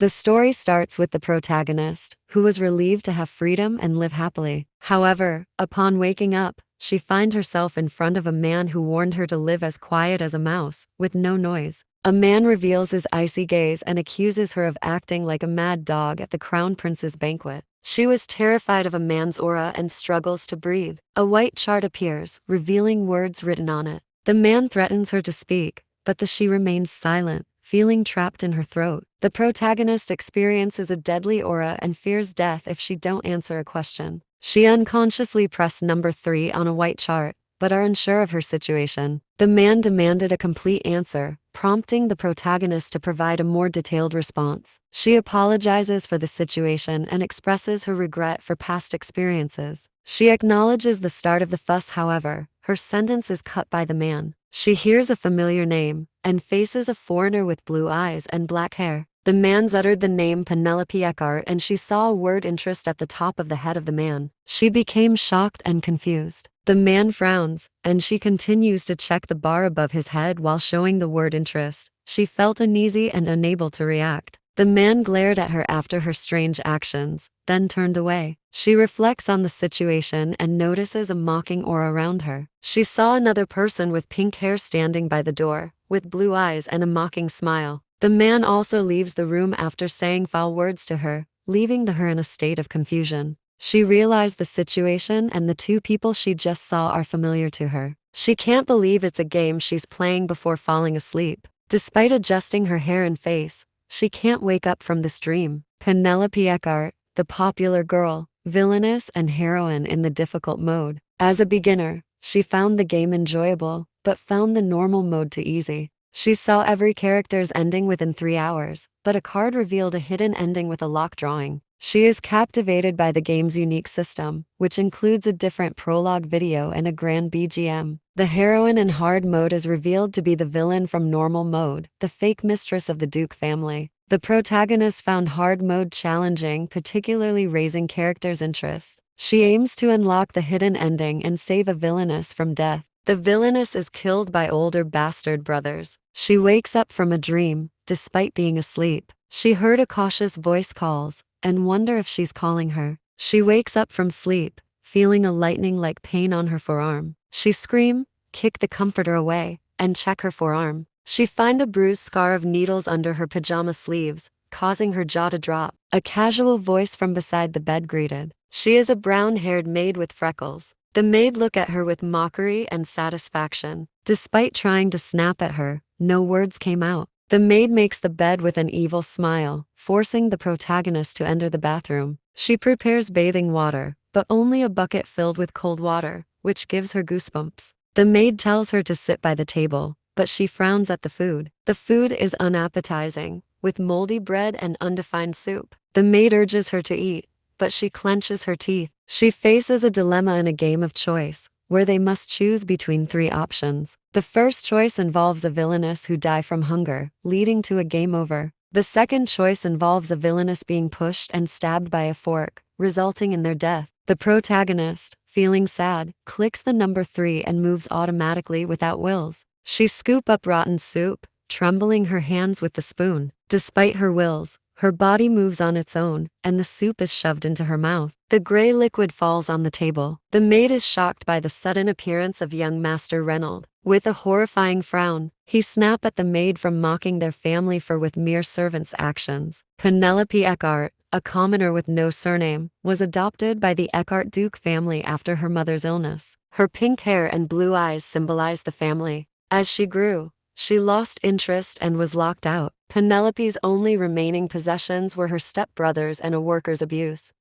The story starts with the protagonist, who was relieved to have freedom and live happily. However, upon waking up, she finds herself in front of a man who warned her to live as quiet as a mouse, with no noise. A man reveals his icy gaze and accuses her of acting like a mad dog at the crown prince's banquet. She was terrified of a man's aura and struggles to breathe. A white chart appears, revealing words written on it. The man threatens her to speak, but she remains silent, feeling trapped in her throat. The protagonist experiences a deadly aura and fears death if she don't answer a question. She unconsciously pressed number 3 on a white chart, but are unsure of her situation. The man demanded a complete answer, prompting the protagonist to provide a more detailed response. She apologizes for the situation and expresses her regret for past experiences. She acknowledges the start of the fuss, however, her sentence is cut by the man. She hears a familiar name and faces a foreigner with blue eyes and black hair. The man's uttered the name Penelope Eckhart and she saw a word interest at the top of the head of the man. She became shocked and confused. The man frowns, and she continues to check the bar above his head while showing the word interest. She felt uneasy and unable to react. The man glared at her after her strange actions, then turned away. She reflects on the situation and notices a mocking aura around her. She saw another person with pink hair standing by the door, with blue eyes and a mocking smile. The man also leaves the room after saying foul words to her, leaving her in a state of confusion. She realized the situation and the two people she just saw are familiar to her. She can't believe it's a game she's playing before falling asleep. Despite adjusting her hair and face, she can't wake up from this dream. Penelope Eckhart, the popular girl, villainess and heroine in the difficult mode. As a beginner, she found the game enjoyable, but found the normal mode too easy. She saw every character's ending within 3 hours, but a card revealed a hidden ending with a lock drawing. She is captivated by the game's unique system, which includes a different prologue video and a grand BGM. The heroine in hard mode is revealed to be the villain from normal mode, the fake mistress of the Duke family. The protagonist found hard mode challenging, particularly raising characters' interest. She aims to unlock the hidden ending and save a villainess from death. The villainess is killed by older bastard brothers. She wakes up from a dream, despite being asleep. She heard a cautious voice calls, and wonder if she's calling her. She wakes up from sleep, feeling a lightning-like pain on her forearm. She scream, kick the comforter away, and check her forearm. She find a bruised scar of needles under her pajama sleeves, causing her jaw to drop. A casual voice from beside the bed greeted. She is a brown-haired maid with freckles. The maid looked at her with mockery and satisfaction. Despite trying to snap at her, no words came out. The maid makes the bed with an evil smile, forcing the protagonist to enter the bathroom. She prepares bathing water, but only a bucket filled with cold water, which gives her goosebumps. The maid tells her to sit by the table, but she frowns at the food. The food is unappetizing, with moldy bread and undefined soup. The maid urges her to eat, but she clenches her teeth. She faces a dilemma in a game of choice, where they must choose between 3 options. The first choice involves a villainess who die from hunger, leading to a game over. The second choice involves a villainess being pushed and stabbed by a fork, resulting in their death. The protagonist, feeling sad, clicks the number 3 and moves automatically without wills. She scoops up rotten soup, trembling her hands with the spoon. Despite her wills, her body moves on its own, and the soup is shoved into her mouth. The gray liquid falls on the table. The maid is shocked by the sudden appearance of young Master Reynolds. With a horrifying frown, he snaps at the maid from mocking their family for with mere servants' actions. Penelope Eckhart, a commoner with no surname, was adopted by the Eckhart Duke family after her mother's illness. Her pink hair and blue eyes symbolize the family. As she grew, she lost interest and was locked out. Penelope's only remaining possessions were her stepbrothers and a worker's abuse.